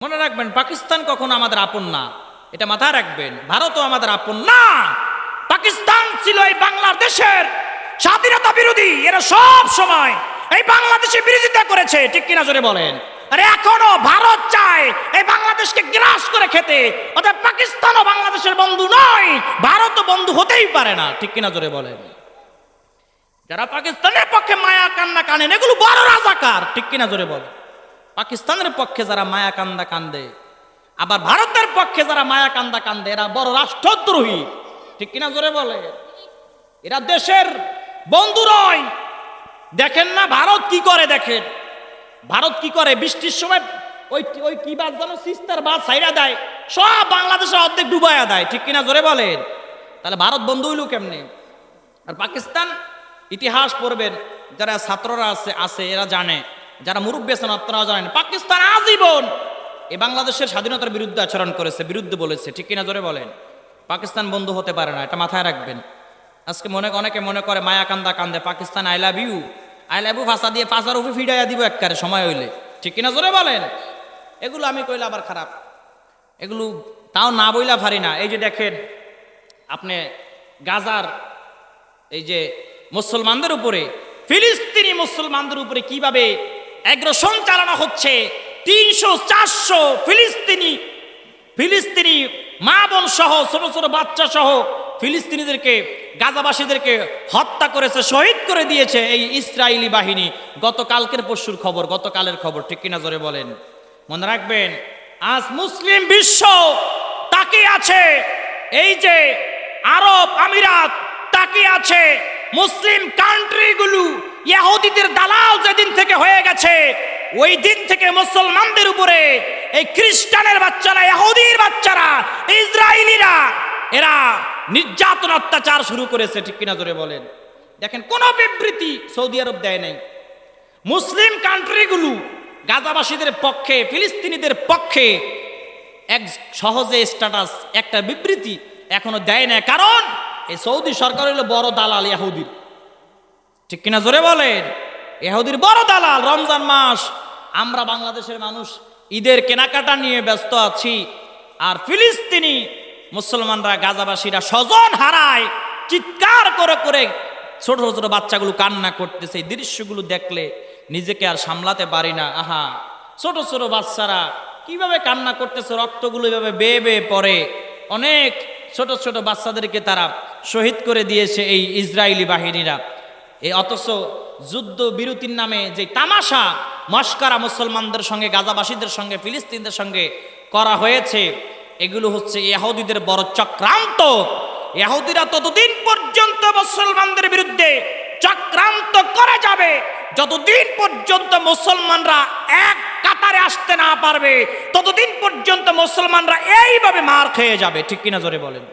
মনে রাখবেন, পাকিস্তান কখনো আমাদের আপন না, এটা মাথায় রাখবেন। ভারতও আমাদের আপন না। পাকিস্তান ছিল এই বাংলাদেশের স্বাধীনতা বিরোধী। এরা সব সময় এই বাংলাদেশের বিরোধিতা করেছে, ঠিক কিনা জোরে বলেন। আরে এখনো ভারত চায় এই বাংলাদেশকে গ্রাস করে খেতে। অর্থাৎ পাকিস্তানও বাংলাদেশের বন্ধু নয়, ভারতও বন্ধু হতেই পারে না, ঠিক কিনা জোরে বলেন। যারা পাকিস্তানের পক্ষে মায়া কান্না কানেন, এগুলো বড় রাজাকার, ঠিক কিনা জোরে বলেন। পাকিস্তানের পক্ষে যারা মায়া কান্দা কান্দে, আবার ভারতের পক্ষে যারা মায়া কান্দা কান্দে, এরা বড় রাষ্ট্রদ্রোহী, ঠিক কিনা জোরে বলে। এরা দেশের বন্ধু নয়। দেখেন না ভারত কি করে, দেখেন ভারত কি করে। বৃষ্টির সময় ওই কি বাস জানো, সিস্তার বাস ছাইরা দেয়, সব বাংলাদেশের অর্ধেক ডুবাইয়া দেয়, ঠিক কিনা জোরে বলেন। তাহলে ভারত বন্ধু হইল কেমনে? আর পাকিস্তান, ইতিহাস পড়বেন, যারা ছাত্ররা আছে এরা জানে, যারা মুরব্বী আছেন আপনারা জানেন, পাকিস্তান আজীবন এই বাংলাদেশের স্বাধীনতার বিরুদ্ধে আচরণ করেছে, বিরুদ্ধে বলেছে, ঠিক কিনা জোরে বলেন। পাকিস্তান বন্ধু হতে পারে না, এটা মাথায় রাখবেন। আজকে অনেকে মনে করে মায়া কান্দা কান্দে, পাকিস্তান আই লাভ ইউ ফাঁসা দিয়ে ফাঁসার উপরে ফিডাইয়া দিব একবারে সময় হইলে, ঠিক কিনা জোরে বলেন। এগুলো আমি কইলে আবার খারাপ, এগুলো তাও না বইলা পারি না। এই যে দেখেন আপনি গাজার এই যে মুসলমানদের উপরে, ফিলিস্তিনি মুসলমানদের উপরে কিভাবে অ্যাগ্রেশন চালানো হচ্ছে। 300-400 ফিলিস্তিনি মা বোন সহ, ছোট ছোট বাচ্চা সহ ফিলিস্তিনিদেরকে, গাজাবাসীদেরকে হত্যা করেছে, শহীদ করে দিয়েছে এই ইসরায়েলি বাহিনী। গতকালের খবর, ঠিক কিনা জোরে বলেন। মনে রাখবেন, আজ মুসলিম বিশ্ব তাকিয়ে আছে, এই যে আরব আমিরাত তাকিয়ে আছে, মুসলিম কান্ট্রিগুলো ইহুদিদের দালাল যেদিন থেকে হয়ে গেছে, ওই দিন থেকে মুসলমানদের উপরে এই খ্রিস্টানের বাচ্চারা, ইহুদির বাচ্চারা, ইসরায়েলিরা এরা নির্যাতন অত্যাচার শুরু করেছে, ঠিক কিনা জোরে বলেন। দেখেন কোন বিবৃতি সৌদি আরব দেয় নাই। মুসলিম কান্ট্রিগুলো গাজাবাসীদের পক্ষে, ফিলিস্তিনিদের পক্ষে এক সহজে স্ট্যাটাস, একটা বিবৃতি এখনো দেয় না। কারণ এই সৌদি সরকার হলো বড় দালাল ইহুদির, ঠিক কিনা জোরে বলেন। ইহুদির বড় দালাল। রমজান মাস, আমরা বাংলাদেশের মানুষ ঈদের কেনাকাটা নিয়ে ব্যস্ত আছি, আর ফিলিস্তিনি মুসলমানরা, গাজাবাসীরা স্বজন হারায়, চিৎকার করে করে ছোট ছোট বাচ্চাগুলো কান্না করতেছে। এই দৃশ্যগুলো দেখলে নিজেকে আর সামলাতে পারি না। আহা, ছোট ছোট বাচ্চারা কিভাবে কান্না করতেছে, রক্তগুলো এভাবে বেয়ে বেয়ে পড়ে। অনেক ছোট ছোট বাচ্চাদেরকে তারা শহীদ করে দিয়েছে এই ইসরায়েলি বাহিনীরা। এই অথচ যুদ্ধ বিরতির নামে যে তামাশা মস্করা মুসলমানদের সঙ্গে, গাজাবাসীদের সঙ্গে, ফিলিস্তিনদের সঙ্গে করা হয়েছে, এগুলো হচ্ছে ইহুদিদের বড় চক্রান্ত। ইহুদিরা ততদিন পর্যন্ত মুসলমানদের বিরুদ্ধে চক্রান্ত করে যাবে যতদিন পর্যন্ত মুসলমানরা এক কাতারে আসতে না পারবে, ততদিন পর্যন্ত মুসলমানরা এইভাবে মার খেয়ে যাবে, ঠিক কিনা জোরে বলেন।